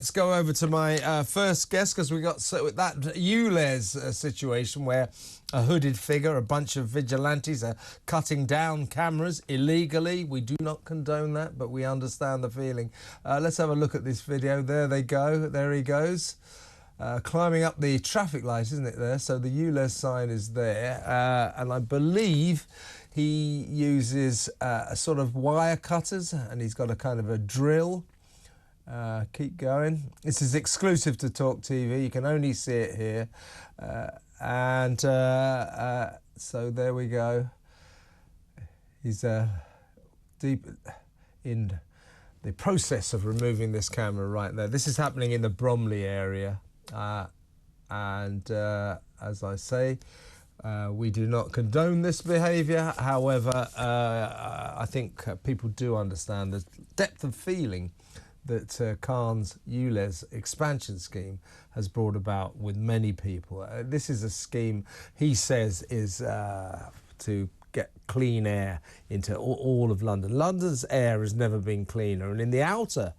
Let's go over to my first guest, because we got that Ulez situation where a hooded figure, a bunch of vigilantes are cutting down cameras illegally. We do not condone that, but we understand the feeling. Let's have a look at this video. There they go. There he goes. Climbing up the traffic light, isn't it there? So the Ulez sign is there. And I believe he uses a sort of wire cutters, and he's got a kind of a drill. Keep going. This is exclusive to talkTV. You can only see it here. So there we go. He's deep in the process of removing this camera right there. This is happening in the Bromley area. As I say, we do not condone this behaviour. However, I think people do understand the depth of feeling that Khan's Ulez expansion scheme has brought about with many people. This is a scheme, he says, is to get clean air into all of London. London's air has never been cleaner, and in the outer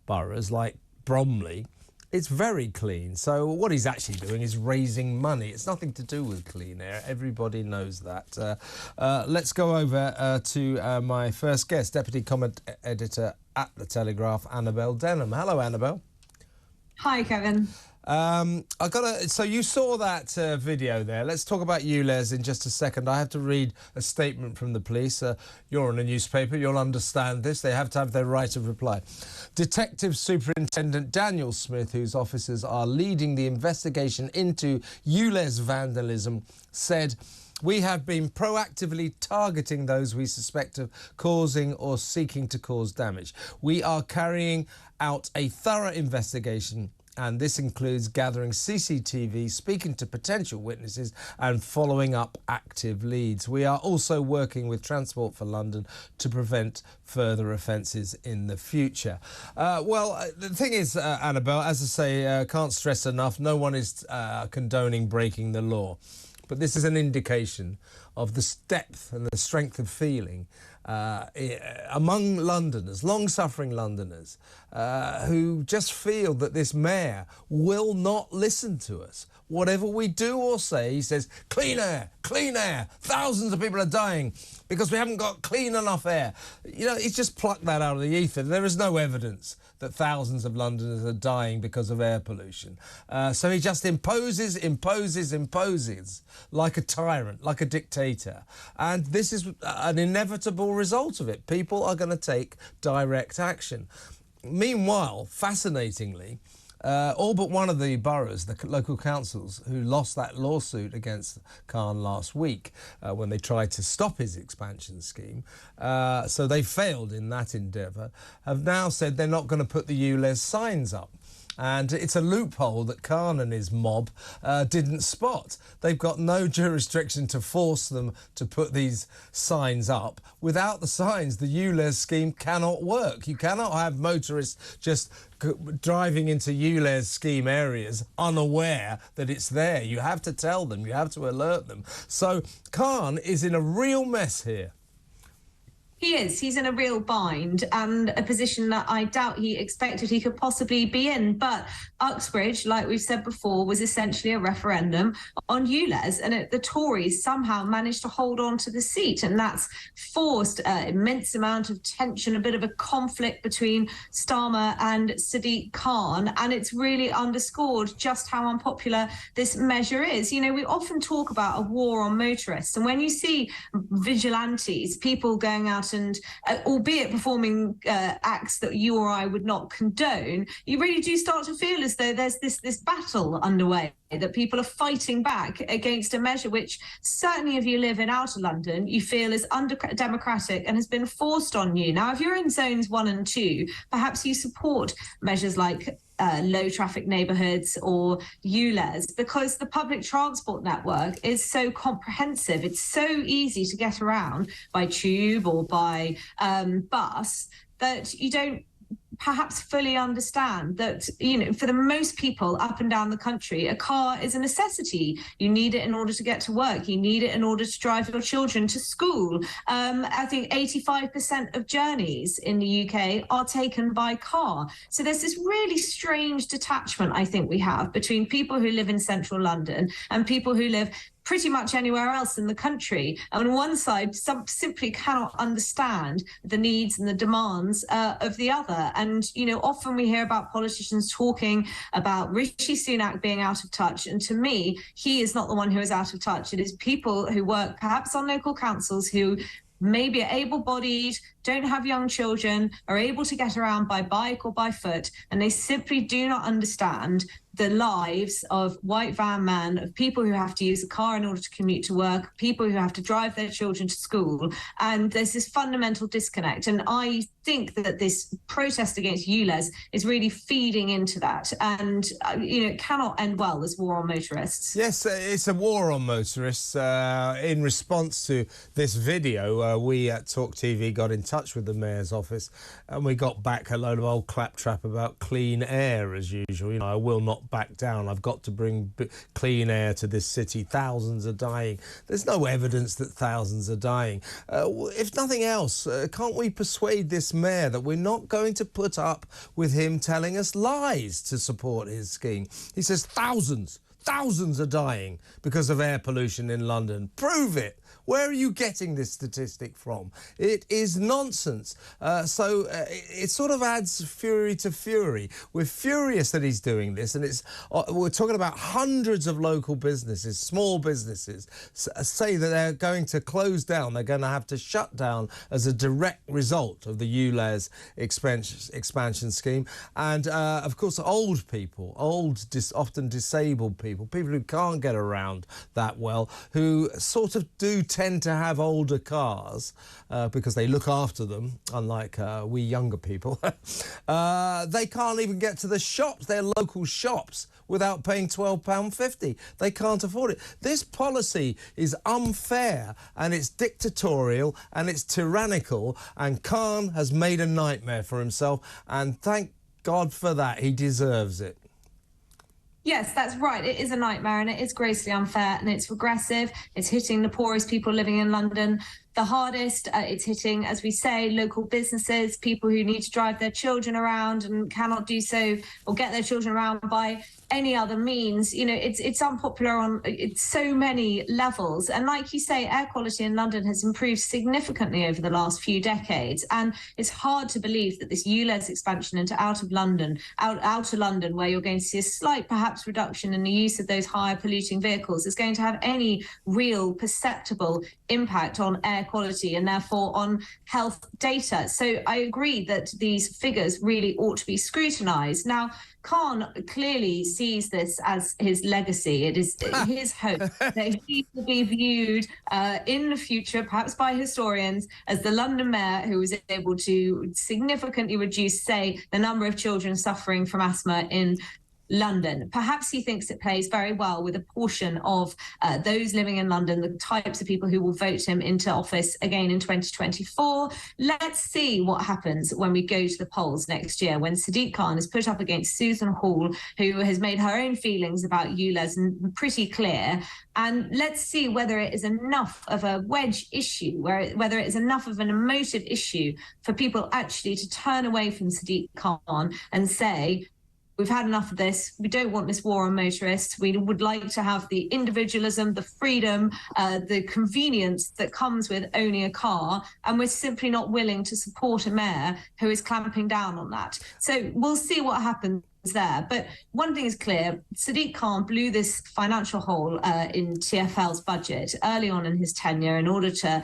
boroughs like Bromley, it's very clean. So what he's actually doing is raising money. It's nothing to do with clean air. Everybody knows that. Let's go over to my first guest, Deputy Comment Editor at The Telegraph, Annabelle Denham. Hello, Annabelle. Hi, Kevin. So you saw that video there. Let's talk about Ulez in just a second. I have to read a statement from the police. You're on a newspaper. You'll understand this. They have to have their right of reply. Detective Superintendent Daniel Smith, whose officers are leading the investigation into Ulez vandalism, said, "We have been proactively targeting those we suspect of causing or seeking to cause damage. We are carrying out a thorough investigation, and this includes gathering CCTV, speaking to potential witnesses and following up active leads. We are also working with Transport for London to prevent further offences in the future." The thing is, Annabelle, as I say, can't stress enough, no one is condoning breaking the law. But this is an indication of the depth and the strength of feeling among Londoners, long-suffering Londoners, who just feel that this mayor will not listen to us. Whatever we do or say, he says, clean air, clean air. Thousands of people are dying because we haven't got clean enough air. You know, he's just plucked that out of the ether. There is no evidence that thousands of Londoners are dying because of air pollution. So he just imposes like a tyrant, like a dictator. And this is an inevitable result of it. People are going to take direct action. Meanwhile, fascinatingly, all but one of the boroughs, the local councils, who lost that lawsuit against Khan last week when they tried to stop his expansion scheme, so they failed in that endeavour, have now said they're not going to put the Ulez signs up. And it's a loophole that Khan and his mob didn't spot. They've got no jurisdiction to force them to put these signs up. Without the signs, the Ulez scheme cannot work. You cannot have motorists just driving into Ulez scheme areas unaware that it's there. You have to tell them, you have to alert them. So Khan is in a real mess here. He is. He's in a real bind, and a position that I doubt he expected he could possibly be in. But Uxbridge, like we've said before, was essentially a referendum on Ulez, and the Tories somehow managed to hold on to the seat, and that's forced an immense amount of tension, a bit of a conflict between Starmer and Sadiq Khan, and it's really underscored just how unpopular this measure is. You know, we often talk about a war on motorists, and when you see vigilantes, people going out and albeit performing acts that you or I would not condone, you really do start to feel as though there's this battle underway, that people are fighting back against a measure which, certainly if you live in outer London, you feel is undemocratic and has been forced on you. Now, if you're in zones 1 and 2, perhaps you support measures like low traffic neighbourhoods or Ulez, because the public transport network is so comprehensive. It's so easy to get around by tube or by bus that you don't perhaps fully understand that, for the most people up and down the country, a car is a necessity. You need it in order to get to work. You need it in order to drive your children to school. I think 85% of journeys in the UK are taken by car. So there's this really strange detachment, I think, we have between people who live in central London and people who live pretty much anywhere else in the country. On one side, some simply cannot understand the needs and the demands of the other. And, often we hear about politicians talking about Rishi Sunak being out of touch. And to me, he is not the one who is out of touch. It is people who work perhaps on local councils who maybe are able-bodied, don't have young children, are able to get around by bike or by foot, and they simply do not understand the lives of white van men, of people who have to use a car in order to commute to work, people who have to drive their children to school. And there's this fundamental disconnect. And I think that this protest against Ulez is really feeding into that. And, it cannot end well, this war on motorists. Yes, it's a war on motorists. In response to this video, we at talkTV got in touch with the Mayor's office and we got back a load of old claptrap about clean air as usual. I will not back down. I've got to bring clean air to this city. Thousands are dying. There's no evidence that thousands are dying. If nothing else, can't we persuade this mayor that we're not going to put up with him telling us lies to support his scheme? He says thousands are dying because of air pollution in London. Prove it. Where are you getting this statistic from? It is nonsense. So it sort of adds fury to fury. We're furious that he's doing this, and we're talking about hundreds of local businesses, small businesses, say that they're going to close down. They're going to have to shut down as a direct result of the Ulez expansion scheme. And, of course, old people, often disabled people who can't get around that well, who sort of do tend to have older cars because they look after them, unlike we younger people. They can't even get to the shops, their local shops, without paying £12.50. They can't afford it. This policy is unfair and it's dictatorial and it's tyrannical, and Khan has made a nightmare for himself, and thank God for that. He deserves it. Yes, that's right. It is a nightmare and it is grossly unfair and it's regressive. It's hitting the poorest people living in London the hardest. It's hitting, as we say, local businesses, people who need to drive their children around and cannot do so or get their children around by any other means. It's unpopular on so many levels. And like you say, air quality in London has improved significantly over the last few decades. And it's hard to believe that this Ulez expansion into outer London, where you're going to see a slight perhaps reduction in the use of those higher polluting vehicles, is going to have any real perceptible impact on air quality and therefore on health data. So I agree that these figures really ought to be scrutinised. Now, Khan clearly sees this as his legacy. It is his hope that he will be viewed in the future, perhaps by historians, as the London mayor who was able to significantly reduce, say, the number of children suffering from asthma in London. Perhaps he thinks it plays very well with a portion of those living in London, the types of people who will vote him into office again in 2024. Let's see what happens when we go to the polls next year, when Sadiq Khan is put up against Susan Hall, who has made her own feelings about Ulez pretty clear. And let's see whether it is enough of a wedge issue, whether it is enough of an emotive issue for people actually to turn away from Sadiq Khan and say, we've had enough of this. We don't want this war on motorists. We would like to have the individualism, the freedom, the convenience that comes with owning a car. And we're simply not willing to support a mayor who is clamping down on that. So we'll see what happens there. But one thing is clear, Sadiq Khan blew this financial hole in TfL's budget early on in his tenure in order to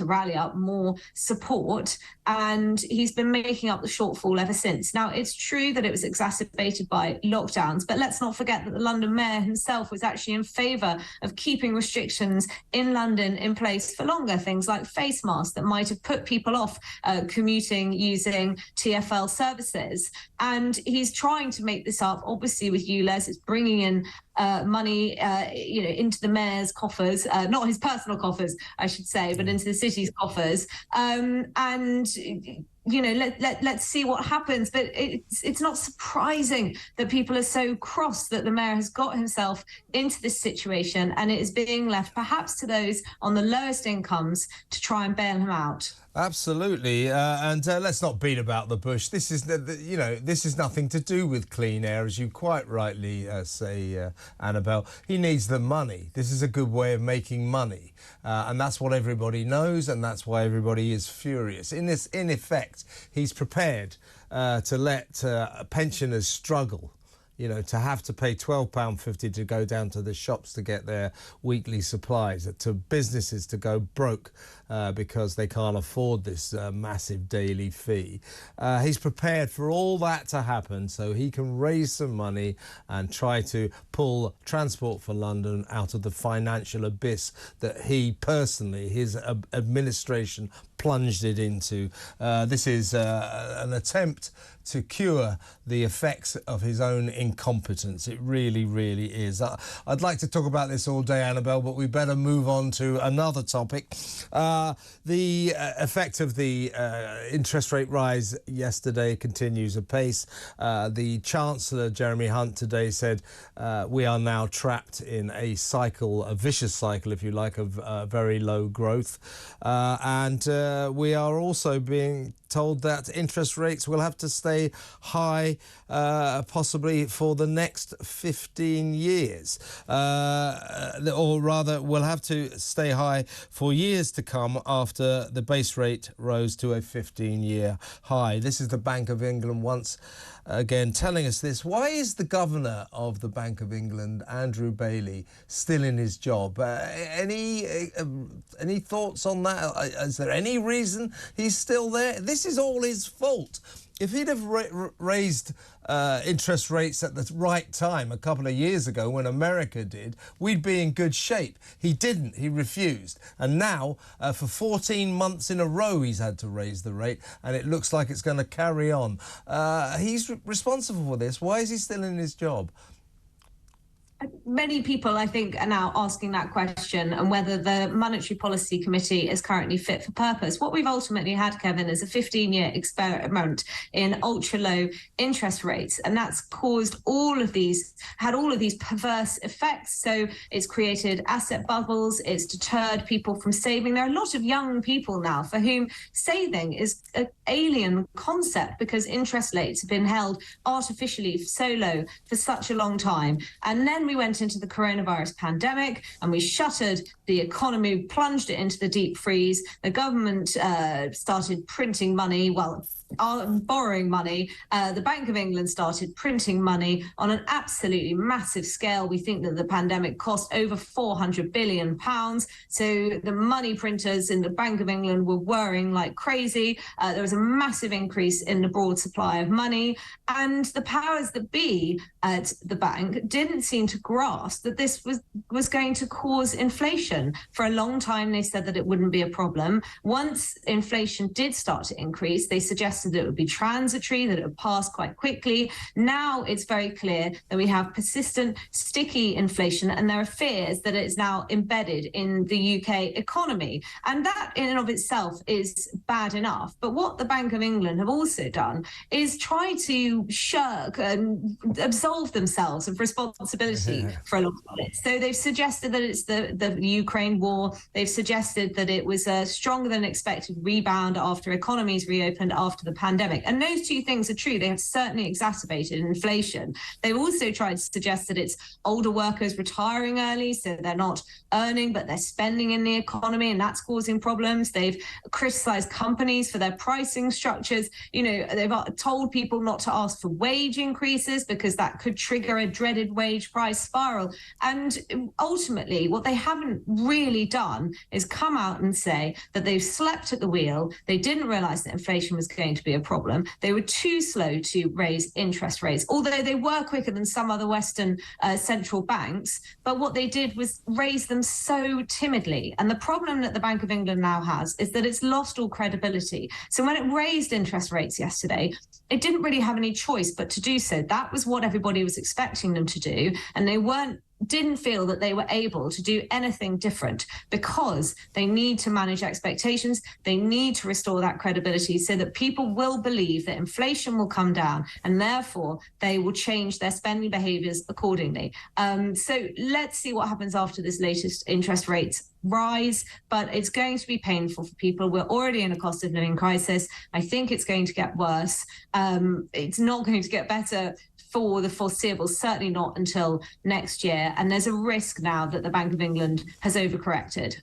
rally up more support. And he's been making up the shortfall ever since. Now, it's true that it was exacerbated by lockdowns, but let's not forget that the London mayor himself was actually in favour of keeping restrictions in London in place for longer, things like face masks that might have put people off commuting using TfL services. And he's trying to make this up, obviously, with Ulez. It's bringing in money, into the mayor's coffers, not his personal coffers, I should say, but into the city's coffers. And let's see what happens. But it's not surprising that people are so cross that the mayor has got himself into this situation, and it is being left perhaps to those on the lowest incomes to try and bail him out. Absolutely, and let's not beat about the bush. This is, this is nothing to do with clean air, as you quite rightly say, Annabelle. He needs the money. This is a good way of making money, and that's what everybody knows, and that's why everybody is furious. In effect, he's prepared to let pensioners struggle. To have to pay £12.50 to go down to the shops to get their weekly supplies, to businesses to go broke because they can't afford this massive daily fee. He's prepared for all that to happen so he can raise some money and try to pull Transport for London out of the financial abyss that he personally, his administration, plunged it into. This is an attempt to cure the effects of his own incompetence. It really, really is. I'd like to talk about this all day, Annabelle, but we better move on to another topic. The effect of the interest rate rise yesterday continues apace. The Chancellor, Jeremy Hunt, today said we are now trapped in a cycle, a vicious cycle, if you like, of very low growth. And we are also being told that interest rates will have to stay high possibly for the next 15 years. Or rather, will have to stay high for years to come after the base rate rose to a 15-year high. This is the Bank of England once again telling us this. Why is the governor of the Bank of England, Andrew Bailey, still in his job? Any thoughts on that? Is there any reason he's still there? This is all his fault. If he'd have raised interest rates at the right time a couple of years ago when America did, we'd be in good shape. He didn't. He refused. And now, for 14 months in a row, he's had to raise the rate, and it looks like it's going to carry on. He's responsible for this. Why is he still in his job? Many people, I think, are now asking that question, and whether the Monetary Policy Committee is currently fit for purpose. What we've ultimately had, Kevin, is a 15-year experiment in ultra-low interest rates, and that's caused all of these perverse effects. So it's created asset bubbles, it's deterred people from saving. There are a lot of young people now for whom saving is an alien concept because interest rates have been held artificially so low for such a long time. And then we went into the coronavirus pandemic and we shuttered the economy, plunged it into the deep freeze. The government started printing money, borrowing money. The Bank of England started printing money on an absolutely massive scale. We think that the pandemic cost over £400 billion. So the money printers in the Bank of England were worrying like crazy. There was a massive increase in the broad supply of money. And the powers that be at the bank didn't seem to grasp that this was going to cause inflation. For a long time, they said that it wouldn't be a problem. Once inflation did start to increase, they suggested that it would be transitory, that it would pass quite quickly. Now it's very clear that we have persistent, sticky inflation, and there are fears that it is now embedded in the UK economy. And that in and of itself is bad enough. But what the Bank of England have also done is try to shirk and absolve themselves of responsibility for a lot of it. So they've suggested that it's the Ukraine war. They've suggested that it was a stronger than expected rebound after economies reopened after the pandemic. And those two things are true. They have certainly exacerbated inflation. They've also tried to suggest that it's older workers retiring early, so they're not earning, but they're spending in the economy, and that's causing problems. They've criticised companies for their pricing structures. They've told people not to ask for wage increases because that could trigger a dreaded wage price spiral. And ultimately, what they haven't really done is come out and say that they've slept at the wheel. They didn't realise that inflation was going to be a problem. They were too slow to raise interest rates, although they were quicker than some other Western central banks. But what they did was raise them so timidly. And the problem that the Bank of England now has is that it's lost all credibility. So when it raised interest rates yesterday, it didn't really have any choice but to do so. That was what everybody was expecting them to do. And they weren't didn't feel that they were able to do anything different, because they need to manage expectations. They need to restore that credibility so that people will believe that inflation will come down, and therefore they will change their spending behaviours accordingly. So let's see what happens after this latest interest rates rise, but it's going to be painful for people. We're already in a cost of living crisis. I think it's going to get worse. It's not going to get better for the foreseeable, certainly not until next year. And there's a risk now that the Bank of England has overcorrected.